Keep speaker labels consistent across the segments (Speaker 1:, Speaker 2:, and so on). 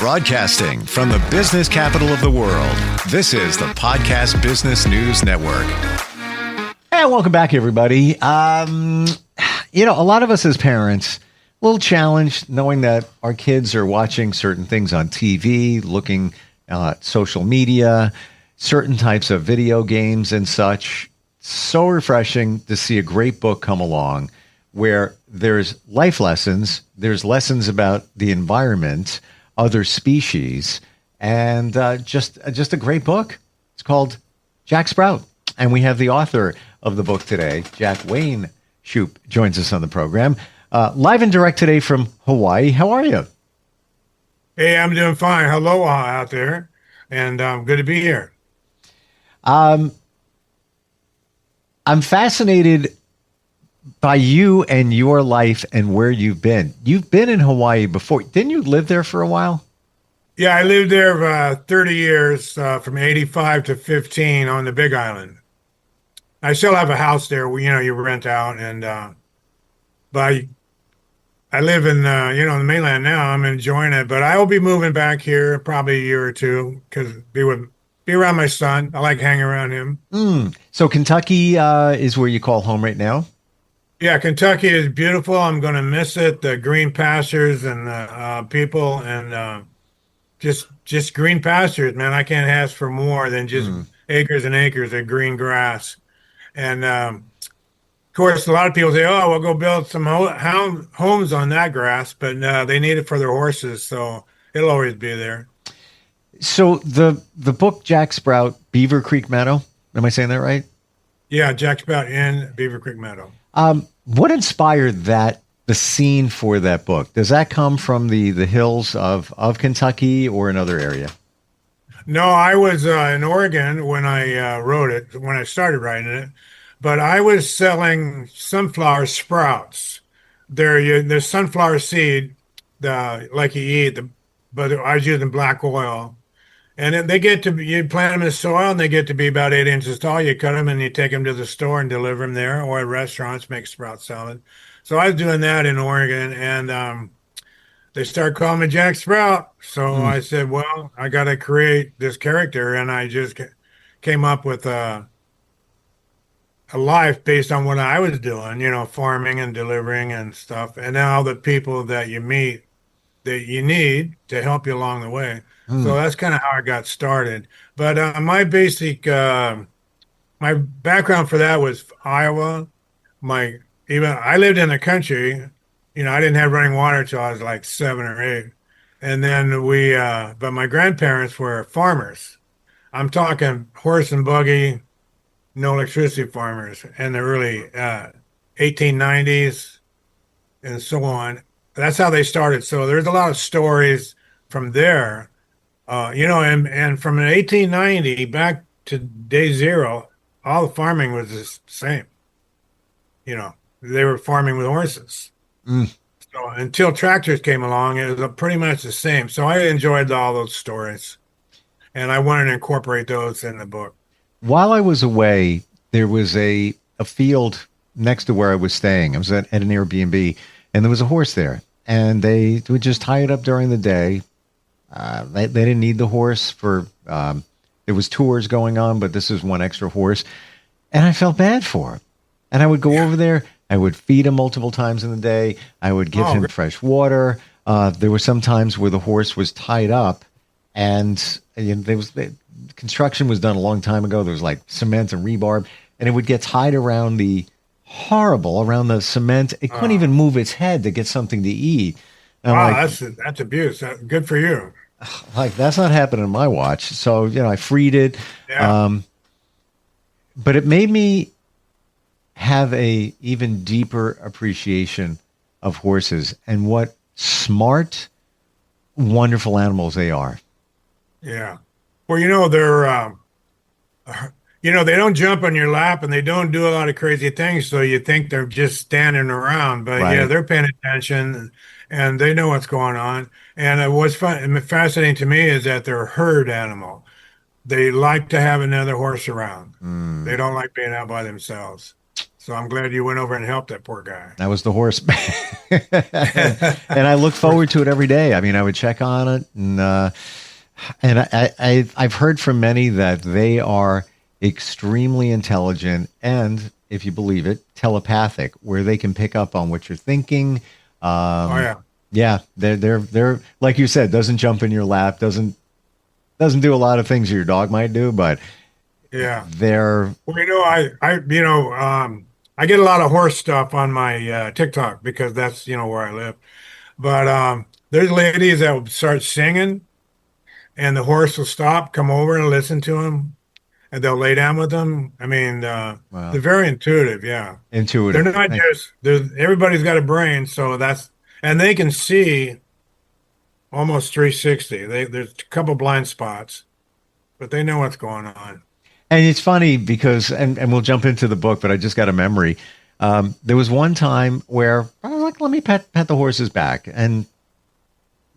Speaker 1: Broadcasting from the business capital of the world, this is the Podcast Business News Network.
Speaker 2: And welcome back, everybody. A lot of us as parents, a little challenged knowing that our kids are watching certain things on TV, looking at social media, certain types of video games and such. So refreshing to see a great book come along where there's life lessons, there's lessons about the environment, other species, and just a great book. It's called Jack Sprout. And we have the author of the book today, Jack Wayne Shoop, joins us on the program. Live and direct today from Hawaii. How are you?
Speaker 3: Hey, I'm doing fine. Hello out there. And good to be here.
Speaker 2: I'm fascinated by you and your life and where you've been. You've been in Hawaii before. Didn't you live there for a while?
Speaker 3: Yeah, I lived there 30 years, from 85 to 15 on the Big Island. I still have a house there where, you rent out. But I live in, the mainland now. I'm enjoying it. But I will be moving back here probably a year or two because be around my son. I like hanging around him.
Speaker 2: So Kentucky is where you call home right now?
Speaker 3: Yeah, Kentucky is beautiful. I'm going to miss it. The green pastures and the people and just green pastures, man. I can't ask for more than just acres and acres of green grass. And of course, a lot of people say, "Oh, we'll go build some homes on that grass," but they need it for their horses, so it'll always be there.
Speaker 2: So the book Jack Sprout, Beaver Creek Meadow. Am I saying that right?
Speaker 3: Yeah, Jack Sprout in Beaver Creek Meadow.
Speaker 2: What inspired the scene for that book? Does that come from the hills of Kentucky or another area?
Speaker 3: No, I was in Oregon when I wrote it, when I started writing it, but I was selling sunflower sprouts. They're sunflower seed, like you eat, but I was using black oil. And then you plant them in the soil and they get to be about 8 inches tall. You cut them and you take them to the store and deliver them there, or at restaurants, make sprout salad. So I was doing that in Oregon, and they started calling me Jack Sprout. So I said, well, I got to create this character. And I just came up with a life based on what I was doing, farming and delivering and stuff. And now the people that you meet that you need to help you along the way. So that's kind of how I got started. But my background for that was Iowa. I lived in the country. I didn't have running water till I was like 7 or 8. And then but my grandparents were farmers. I'm talking horse and buggy, no electricity farmers in the early 1890s and so on. That's how they started. So there's a lot of stories from there. And from 1890 back to day zero, all the farming was the same. They were farming with horses. So until tractors came along, it was pretty much the same. So I enjoyed all those stories, and I wanted to incorporate those in the book.
Speaker 2: While I was away, there was a field next to where I was staying. I was at an Airbnb, and there was a horse there, and they would just tie it up during the day. They didn't need the horse for, there was tours going on, but this is one extra horse. And I felt bad for him. And I would go over there. I would feed him multiple times in the day. I would give him fresh water. There were some times where the horse was tied up and construction was done a long time ago. There was like cement and rebar, and it would get tied around the cement. It couldn't even move its head to get something to eat.
Speaker 3: Wow, that's abuse. Good for you.
Speaker 2: Like, that's not happening in my watch. So, I freed it.
Speaker 3: Yeah.
Speaker 2: But it made me have a even deeper appreciation of horses and what smart, wonderful animals they are.
Speaker 3: Yeah. Well, they're, they don't jump on your lap and they don't do a lot of crazy things. So you think they're just standing around, but
Speaker 2: Right.
Speaker 3: Yeah, they're paying attention and they know what's going on. And what's fascinating to me is that they're a herd animal. They like to have another horse around. They don't like being out by themselves. So I'm glad you went over and helped that poor guy.
Speaker 2: That was the horse. And I look forward to it every day. I mean, I would check on it, and I've heard from many that they are extremely intelligent and, if you believe it, telepathic, where they can pick up on what you're thinking.
Speaker 3: Oh yeah.
Speaker 2: Yeah, they're like you said, doesn't jump in your lap, doesn't do a lot of things your dog might do, but
Speaker 3: Yeah.
Speaker 2: they're
Speaker 3: Well, I get a lot of horse stuff on my TikTok because that's, where I live. But there's ladies that will start singing and the horse will stop, come over and listen to them, and they'll lay down with them. I mean,
Speaker 2: wow,
Speaker 3: they're very intuitive. Yeah. They're
Speaker 2: intuitive.
Speaker 3: not just, everybody's got a brain. So and they can see almost 360. There's a couple blind spots, but they know what's going on.
Speaker 2: And it's funny because, and we'll jump into the book, but I just got a memory. There was one time where I was like, let me pet the horse's back, and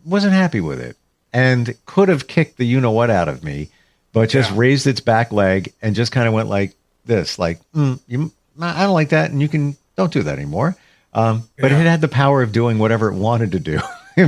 Speaker 2: wasn't happy with it, and could have kicked the you know what out of me, but just
Speaker 3: Yeah.
Speaker 2: raised its back leg and just kind of went like this, like, I don't like that, and don't do that anymore. But it
Speaker 3: Yeah.
Speaker 2: had the power of doing whatever it wanted to do,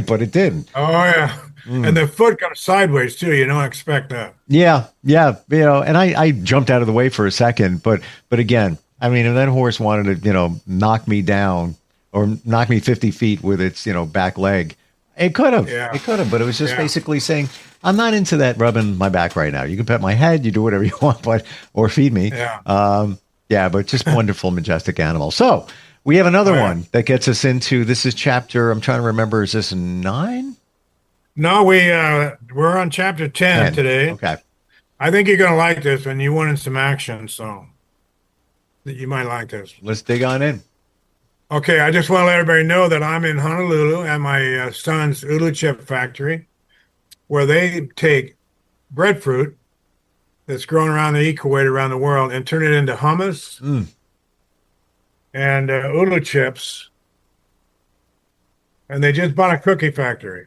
Speaker 2: but it didn't.
Speaker 3: Oh yeah. And the foot comes sideways too. You don't expect that.
Speaker 2: Yeah, and I jumped out of the way for a second, but again, I mean, if that horse wanted to, knock me down or knock me 50 feet with its, back leg, it could have,
Speaker 3: Yeah.
Speaker 2: but it was just
Speaker 3: Yeah.
Speaker 2: basically saying, I'm not into that rubbing my back right now. You can pet my head, you do whatever you want, or feed me.
Speaker 3: Yeah.
Speaker 2: Yeah, but just wonderful, majestic animal. So we have another
Speaker 3: Oh, yeah.
Speaker 2: one that gets us into, this is chapter, I'm trying to remember, is this 9?
Speaker 3: No, we're on chapter 10 today.
Speaker 2: Okay.
Speaker 3: I think you're gonna like this, and you wanted some action, so you might like this.
Speaker 2: Let's dig on in.
Speaker 3: Okay, I just want to let everybody know that I'm in Honolulu at my son's ulu chip factory, where they take breadfruit that's grown around the equator around the world and turn it into hummus
Speaker 2: Mm.
Speaker 3: and ulu chips. And they just bought a cookie factory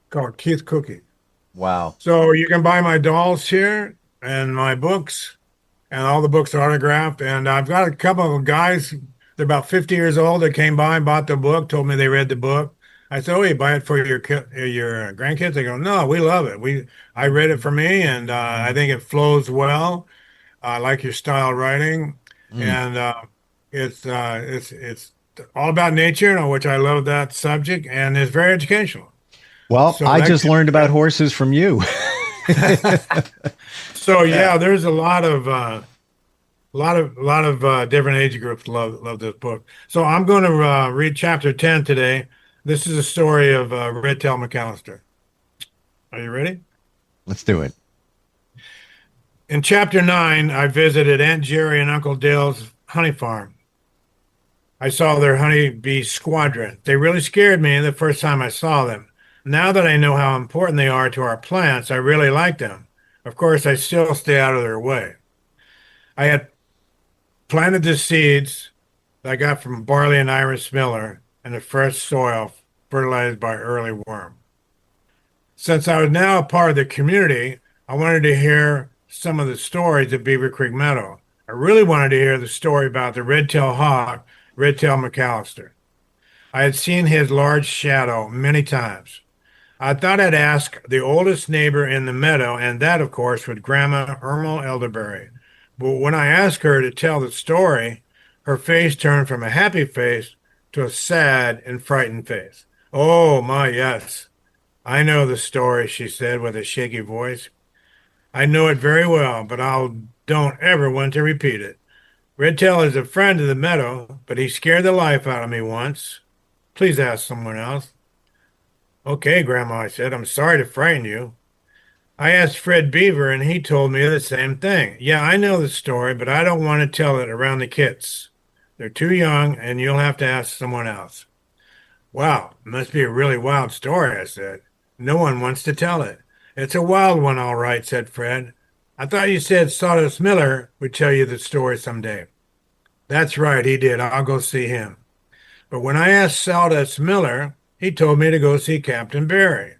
Speaker 3: called Keith Cookie.
Speaker 2: Wow.
Speaker 3: So you can buy my dolls here and my books, and all the books are autographed. And I've got a couple of guys, they're about 50 years old, that came by and bought the book, told me they read the book. I said, "Oh, you buy it for your grandkids?" They go, "No, we love it. I read it for me, and I think it flows well. I like your style writing, and it's all about nature, which I love that subject, and it's very educational."
Speaker 2: Well,
Speaker 3: So
Speaker 2: I
Speaker 3: that
Speaker 2: just
Speaker 3: gives-
Speaker 2: learned about horses from you.
Speaker 3: So yeah, there's a lot of different age groups love this book. So I'm going to read chapter 10 today. This is a story of Red-tailed McAllister. Are you ready?
Speaker 2: Let's do it.
Speaker 3: In chapter 9, I visited Aunt Jerry and Uncle Dale's honey farm. I saw their honeybee squadron. They really scared me the first time I saw them. Now that I know how important they are to our plants, I really like them. Of course, I still stay out of their way. I had planted the seeds that I got from barley and Irish miller in the fresh soil fertilized by early worm. Since I was now a part of the community, I wanted to hear some of the stories of Beaver Creek Meadow. I really wanted to hear the story about the red-tailed hawk, Red-tailed McAllister. I had seen his large shadow many times. I thought I'd ask the oldest neighbor in the meadow, and that, of course, was Grandma Irma Elderberry. But when I asked her to tell the story, her face turned from a happy face to a sad and frightened face. "Oh, my, yes. I know the story," she said with a shaky voice. "I know it very well, but I don't ever want to repeat it. Redtail is a friend of the meadow, but he scared the life out of me once. Please ask someone else." "Okay, Grandma," I said. "I'm sorry to frighten you." I asked Fred Beaver, and he told me the same thing. "Yeah, I know the story, but I don't want to tell it around the kids. They're too young, and you'll have to ask someone else." "Wow, it must be a really wild story," I said. "No one wants to tell it." "It's a wild one, all right," said Fred. "I thought you said Sawdust Miller would tell you the story someday." "That's right, he did. I'll go see him." But when I asked Sawdust Miller, he told me to go see Captain Barry.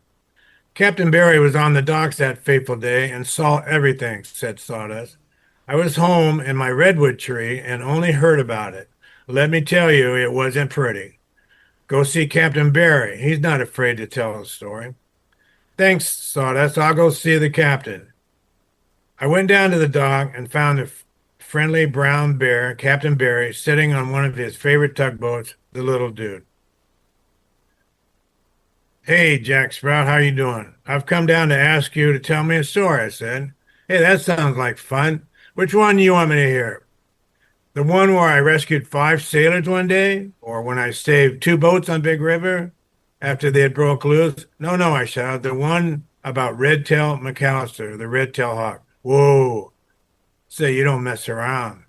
Speaker 3: "Captain Barry was on the docks that fateful day and saw everything," said Sawdust. I was home in my redwood tree and only heard about it. Let me tell you, it wasn't pretty. Go see Captain Barry. He's not afraid to tell a story. Thanks, Sawdust. I'll go see the captain. I went down to the dock and found a friendly brown bear, Captain Barry, sitting on one of his favorite tugboats, the little dude. Hey, Jack Sprout, how you doing? I've come down to ask you to tell me a story, I said. Hey, that sounds like fun. Which one do you want me to hear? The one where I rescued 5 sailors one day? Or when I saved 2 boats on Big River after they had broke loose? No, I shouted. The one about Redtail McAllister, the red-tailed hawk. Whoa. Say, you don't mess around.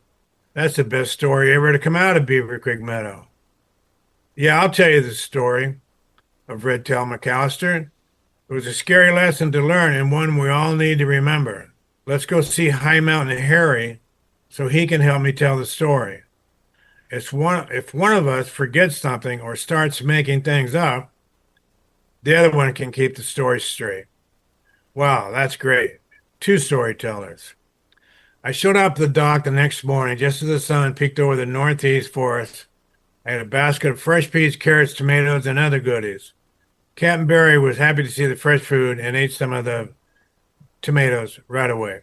Speaker 3: That's the best story ever to come out of Beaver Creek Meadow. Yeah, I'll tell you the story of Redtail McAllister. It was a scary lesson to learn and one we all need to remember. Let's go see High Mountain Harry so he can help me tell the story. If one of us forgets something or starts making things up, the other one can keep the story straight. Wow, that's great. 2 storytellers. I showed up at the dock the next morning just as the sun peeked over the northeast forest. I had a basket of fresh peas, carrots, tomatoes, and other goodies. Captain Barry was happy to see the fresh food and ate some of the tomatoes right away.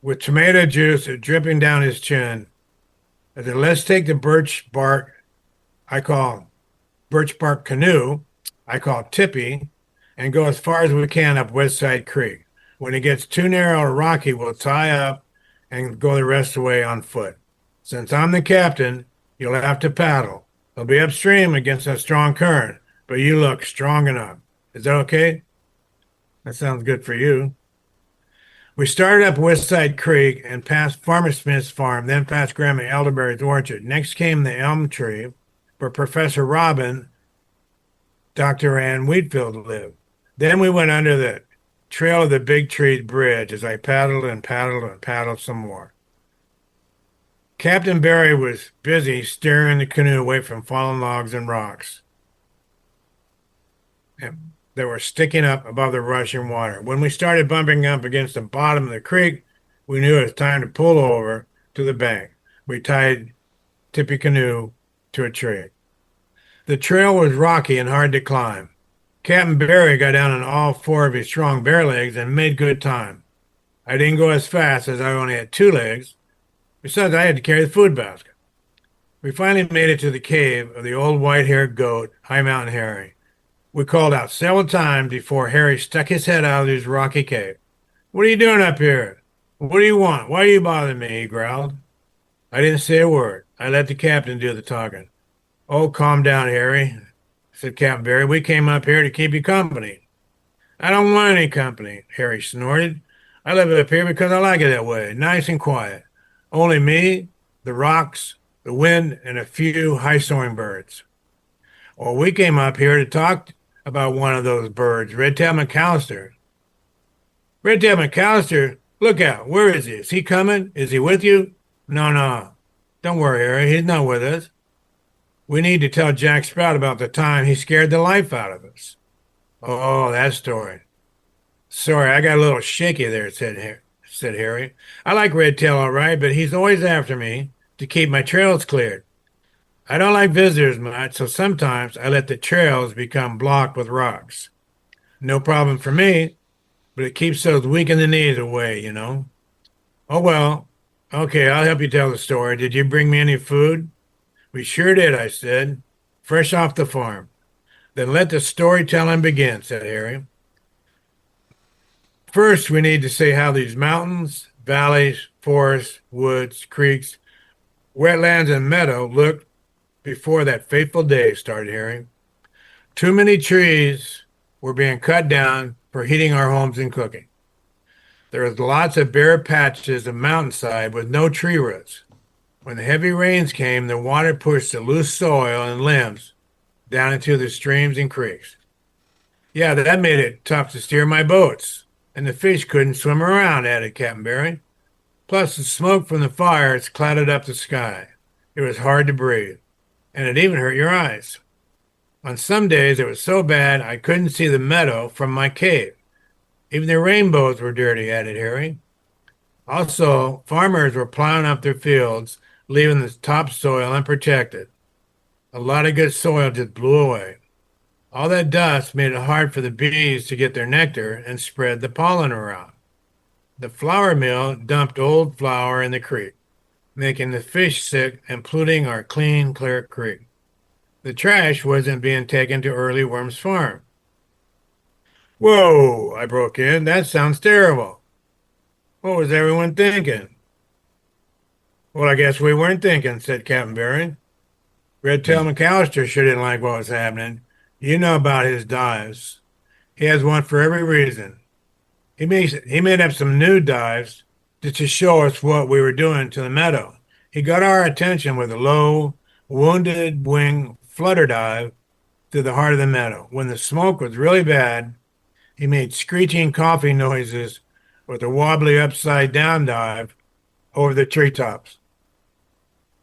Speaker 3: With tomato juice dripping down his chin, I said, let's take the birch bark canoe, I call Tippy, and go as far as we can up Westside Creek. When it gets too narrow or rocky, we'll tie up and go the rest of the way on foot. Since I'm the captain, you'll have to paddle. It'll be upstream against a strong current, but you look strong enough. Is that okay? That sounds good for you. We started up Westside Creek and passed Farmer Smith's farm, then past Grandma Elderberry's orchard. Next came the elm tree where Professor Robin, Dr. Ann Wheatfield lived. Then we went under the trail of the Big Tree Bridge as I paddled and paddled and paddled some more. Captain Barry was busy steering the canoe away from fallen logs and rocks that were sticking up above the rushing water. When we started bumping up against the bottom of the creek, we knew it was time to pull over to the bank. We tied Tippy canoe to a tree. The trail was rocky and hard to climb. Captain Barry got down on all 4 of his strong bare legs and made good time. I didn't go as fast as I only had 2 legs. Besides, I had to carry the food basket. We finally made it to the cave of the old white-haired goat, High Mountain Harry. We called out several times before Harry stuck his head out of his rocky cave. What are you doing up here? What do you want? Why are you bothering me? He growled. I didn't say a word. I let the captain do the talking. Oh, calm down, Harry, said Captain Barry. We came up here to keep you company. I don't want any company, Harry snorted. I live up here because I like it that way, nice and quiet. Only me, the rocks, the wind, and a few high-soaring birds. Or we came up here to talk about one of those birds, Redtail McAllister. Redtail McAllister? Look out. Where is he? Is he coming? Is he with you? No. Don't worry, Harry. He's not with us. We need to tell Jack Sprout about the time he scared the life out of us. Oh, that story. Sorry, I got a little shaky there, said Harry. I like Redtail all right, but he's always after me to keep my trails cleared. I don't like visitors much, so sometimes I let the trails become blocked with rocks. No problem for me, but it keeps those weak in the knees away, you know. Oh, well, okay, I'll help you tell the story. Did you bring me any food? We sure did, I said. Fresh off the farm. Then let the storytelling begin, said Harry. First, we need to say how these mountains, valleys, forests, woods, creeks, wetlands, and meadow looked before that fateful day, started Harry. Too many trees were being cut down for heating our homes and cooking. There was lots of bare patches of mountainside with no tree roots. When the heavy rains came, the water pushed the loose soil and limbs down into the streams and creeks. Yeah, that made it tough to steer my boats, and the fish couldn't swim around, added Captain Barry. Plus, the smoke from the fires clouded up the sky. It was hard to breathe, and it even hurt your eyes. On some days, it was so bad I couldn't see the meadow from my cave. Even the rainbows were dirty, added Harry. Also, farmers were plowing up their fields, leaving the topsoil unprotected. A lot of good soil just blew away. All that dust made it hard for the bees to get their nectar and spread the pollen around. The flour mill dumped old flour in the creek, making the fish sick and polluting our clean, clear creek. The trash wasn't being taken to Early Worm's farm. Whoa, I broke in. That sounds terrible. What was everyone thinking? Well, I guess we weren't thinking, said Captain Barry. Redtail McAllister sure didn't like what was happening. You know about his dives. He has one for every reason. He made up some new dives just to show us what we were doing to the meadow. He got our attention with a low, wounded wing flutter dive through the heart of the meadow. When the smoke was really bad, he made screeching coughing noises with a wobbly upside down dive over the treetops.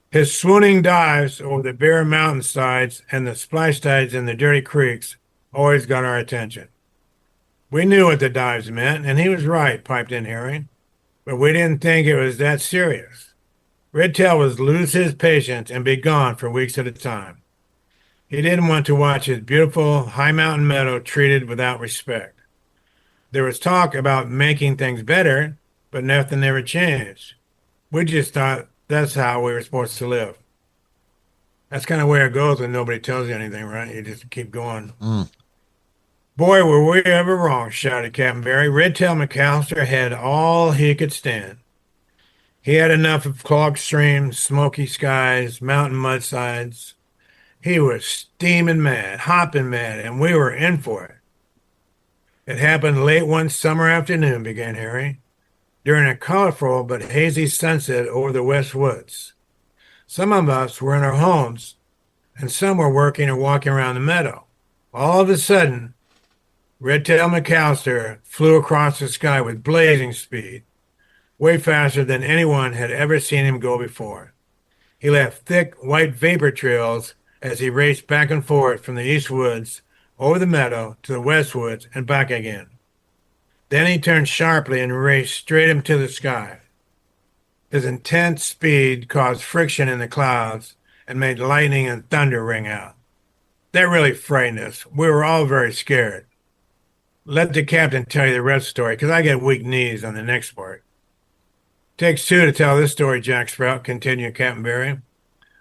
Speaker 3: His swooning dives over the bare mountainsides and the splash tides in the dirty creeks always got our attention. We knew what the dives meant, and he was right, piped in Harry, but we didn't think it was that serious. Redtail would lose his patience and be gone for weeks at a time. He didn't want to watch his beautiful high mountain meadow treated without respect. There was talk about making things better, but nothing ever changed. We just thought that's how we were supposed to live. That's kind of where it goes when nobody tells you anything, right? You just keep going. Boy, were we ever wrong, shouted Captain Barry. Redtail McAllister had all he could stand. He had enough of clogged streams, smoky skies, mountain mudsides. He was steaming mad, hopping mad, and we were in for it. It happened late one summer afternoon, began Harry, during a colorful but hazy sunset over the west woods. Some of us were in our homes, and some were working or walking around the meadow. All of a sudden, Redtail McAllister flew across the sky with blazing speed, way faster than anyone had ever seen him go before. He left thick white vapor trails as he raced back and forth from the east woods over the meadow to the west woods and back again. Then he turned sharply and raced straight into the sky. His intense speed caused friction in the clouds and made lightning and thunder ring out. That really frightened us. We were all very scared. Let the captain tell you the rest of the story, because I get weak knees on the next part. Takes two to tell this story, Jack Sprout, continued Captain Barry.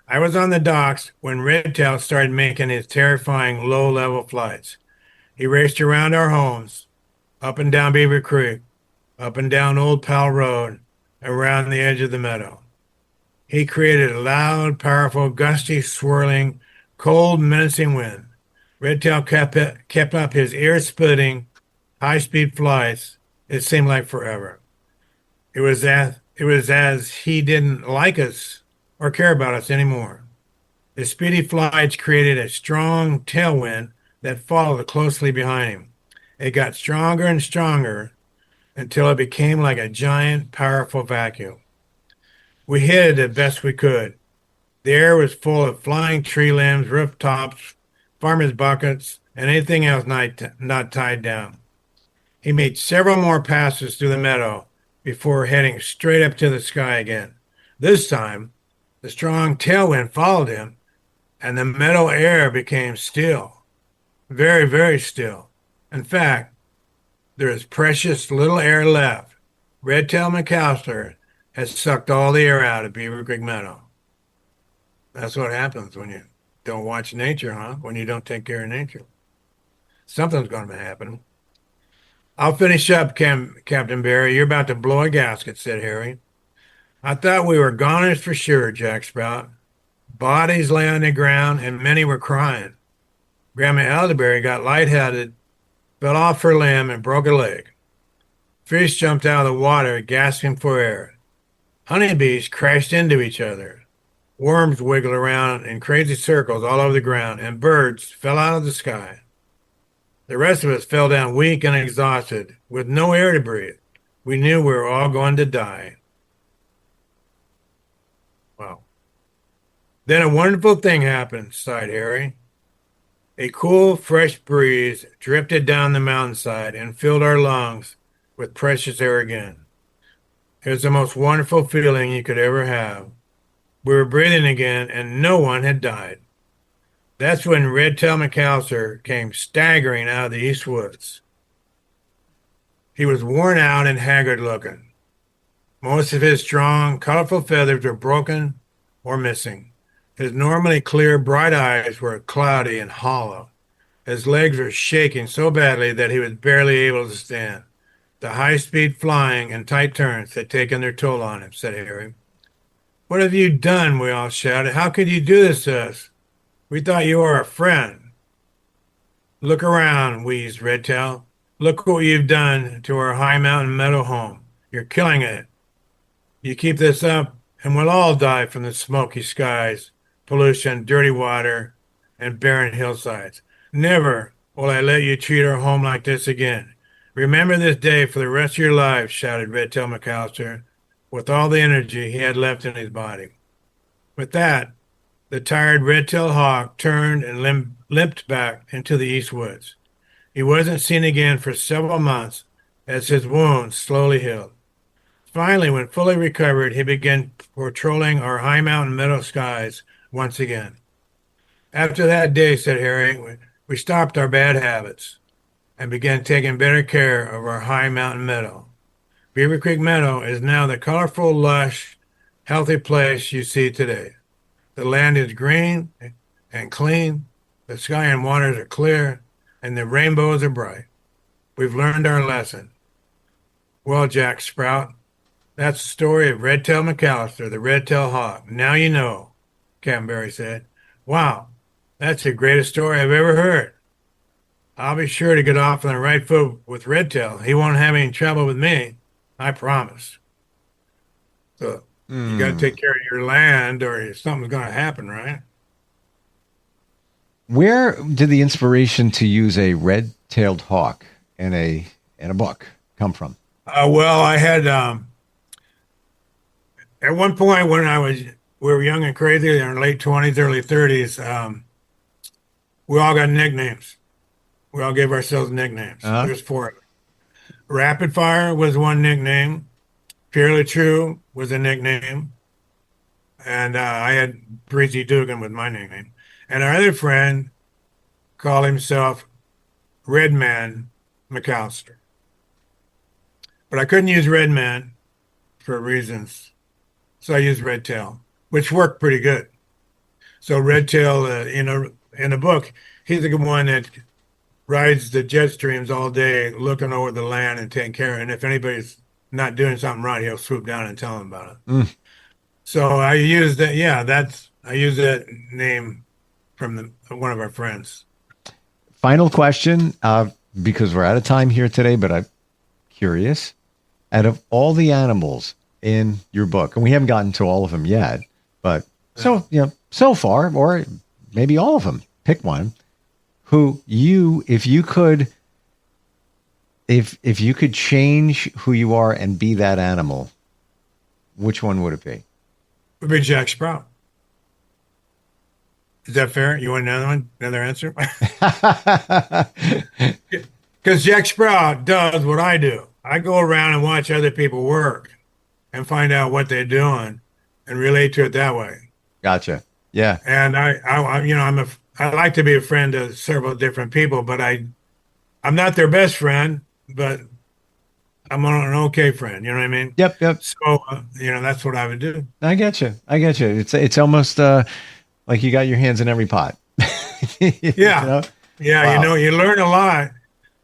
Speaker 3: I was on the docks when Redtail started making his terrifying low-level flights. He raced around our homes, up and down Beaver Creek, up and down Old Pal Road, around the edge of the meadow. He created a loud, powerful, gusty, swirling, cold, menacing wind. Redtail kept up his ear-splitting, high-speed flights. It seemed like forever. It was as he didn't like us or care about us anymore. His speedy flights created a strong tailwind that followed closely behind him. It got stronger and stronger until it became like a giant, powerful vacuum. We hid it as best we could. The air was full of flying tree limbs, rooftops, farmers' buckets, and anything else not tied down. He made several more passes through the meadow before heading straight up to the sky again. This time, the strong tailwind followed him, and the meadow air became still. Very, very still. In fact, there is precious little air left. Redtail McAllister has sucked all the air out of Beaver Creek Meadow. That's what happens when you don't watch nature, huh? When you don't take care of nature. Something's going to happen. I'll finish up, Captain Barry. You're about to blow a gasket, said Harry. I thought we were goners for sure, Jack Sprout. Bodies lay on the ground, and many were crying. Grandma Elderberry got lightheaded, fell off her limb, and broke a leg. Fish jumped out of the water, gasping for air. Honeybees crashed into each other. Worms wiggled around in crazy circles all over the ground, and birds fell out of the sky. The rest of us fell down weak and exhausted, with no air to breathe. We knew we were all going to die. Wow. Then a wonderful thing happened, sighed Harry. A cool, fresh breeze drifted down the mountainside and filled our lungs with precious air again. It was the most wonderful feeling you could ever have. We were breathing again, and no one had died. That's when Redtail McAllister came staggering out of the East Woods. He was worn out and haggard looking. Most of his strong, colorful feathers were broken or missing. His normally clear, bright eyes were cloudy and hollow. His legs were shaking so badly that he was barely able to stand. The high-speed flying and tight turns had taken their toll on him, said Harry. What have you done? We all shouted. How could you do this to us? We thought you were a friend. Look around, wheezed Redtail. Look what you've done to our high mountain meadow home. You're killing it. You keep this up, and we'll all die from the smoky skies, pollution, dirty water, and barren hillsides. Never will I let you treat our home like this again. Remember this day for the rest of your lives, shouted Redtail McAllister, with all the energy he had left in his body. With that, the tired red-tailed hawk turned and limped back into the East Woods. He wasn't seen again for several months as his wounds slowly healed. Finally, when fully recovered, he began patrolling our high mountain meadow skies once again. After that day, said Harry, we stopped our bad habits and began taking better care of our high mountain meadow. Beaver Creek Meadow is now the colorful, lush, healthy place you see today. The land is green and clean, the sky and waters are clear, and the rainbows are bright. We've learned our lesson. Well, Jack Sprout, that's the story of Redtail McAllister, the red-tailed hawk. Now you know, Canterbury said. Wow, that's the greatest story I've ever heard. I'll be sure to get off on the right foot with Redtail. He won't have any trouble with me, I promise. So you got to take care of your land or something's going to happen, right?
Speaker 2: Where did the inspiration to use a red-tailed hawk in a book come from?
Speaker 3: Well, I had at one point when we were young and crazy in our late 20s, early 30s, we all got nicknames. We all gave ourselves nicknames. There's four of them. Rapid Fire was one nickname. Purely True was a nickname. And I had Breezy Dugan with my nickname. And our other friend called himself Redman McAllister. But I couldn't use Redman for reasons. So I used Redtail, which worked pretty good. So Redtail, in the book, he's the one that rides the jet streams all day, looking over the land and taking care of it. And if anybody's not doing something right, he'll swoop down and tell them about it. So I used that. Yeah, I used that name from one of our friends.
Speaker 2: Final question, because we're out of time here today, but I'm curious. Out of all the animals in your book, and we haven't gotten to all of them yet, but so far, or maybe all of them, pick one. If you could change who you are and be that animal, which one would it be?
Speaker 3: It would be Jack Sprout. Is that fair? You want another one? Another answer? Because Jack Sprout does what I do. I go around and watch other people work and find out what they're doing and relate to it that way.
Speaker 2: Gotcha. Yeah.
Speaker 3: And I like to be a friend to several different people, but I'm not their best friend, but I'm an okay friend. You know what I mean?
Speaker 2: Yep.
Speaker 3: So, that's what I would do.
Speaker 2: I get you. It's almost like you got your hands in every pot.
Speaker 3: Yeah. Yeah.
Speaker 2: Wow.
Speaker 3: You learn a lot,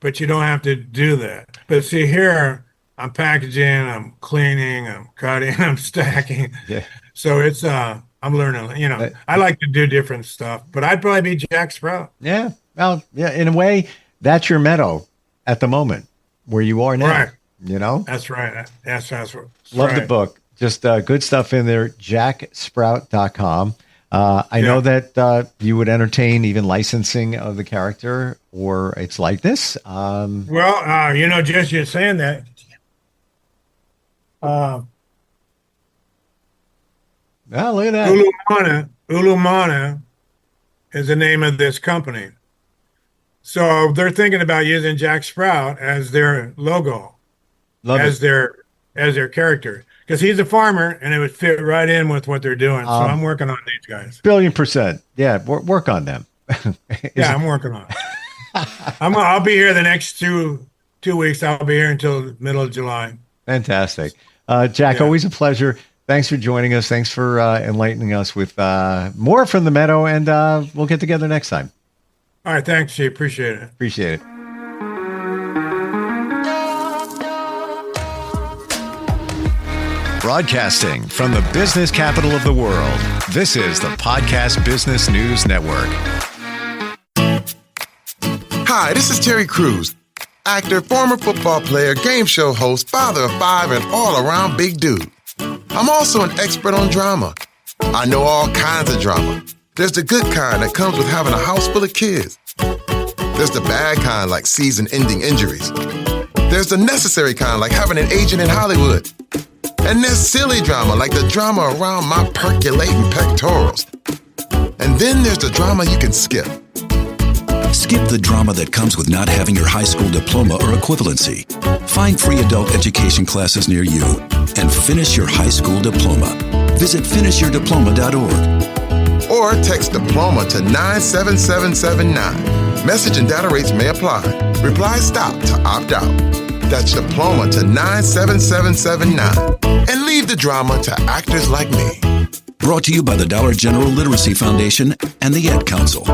Speaker 3: but you don't have to do that. But see here, I'm packaging, I'm cleaning, I'm cutting, I'm stacking.
Speaker 2: Yeah.
Speaker 3: So it's, I'm learning, I like to do different stuff, but I'd probably be Jack Sprout.
Speaker 2: Yeah. Well, yeah, in a way, that's your meadow at the moment where you are now.
Speaker 3: Right.
Speaker 2: That's
Speaker 3: right. That's
Speaker 2: Love the book. Just good stuff in there. JackSprout.com. I know that you would entertain even licensing of the character or its likeness.
Speaker 3: Just you saying that.
Speaker 2: Oh, look at that.
Speaker 3: Ulumana is the name of this company. So they're thinking about using Jack Sprout as their logo, as their as their character, because he's a farmer and it would fit right in with what they're doing. So I'm working on these guys.
Speaker 2: 1,000,000,000%. Yeah, work on them.
Speaker 3: Yeah, I'm working on it. I'll be here the next two weeks. I'll be here until the middle of July.
Speaker 2: Fantastic. Jack, always a pleasure. Thanks for joining us. Thanks for enlightening us with more from the meadow, and we'll get together next time.
Speaker 3: All right, thanks, Chief. Appreciate it.
Speaker 2: Appreciate it.
Speaker 1: Broadcasting from the business capital of the world, this is the Podcast Business News Network.
Speaker 4: Hi, this is Terry Crews, actor, former football player, game show host, father of 5, and all-around big dude. I'm also an expert on drama. I know all kinds of drama. There's the good kind that comes with having a house full of kids. There's the bad kind like season-ending injuries. There's the necessary kind like having an agent in Hollywood. And there's silly drama like the drama around my percolating pectorals. And then there's the drama you can skip.
Speaker 5: Skip the drama that comes with not having your high school diploma or equivalency. Find free adult education classes near you and finish your high school diploma. Visit finishyourdiploma.org.
Speaker 4: Or text diploma to 97779. Message and data rates may apply. Reply STOP to opt out. That's diploma to 97779. And leave the drama to actors like me.
Speaker 5: Brought to you by the Dollar General Literacy Foundation and the Ad Council.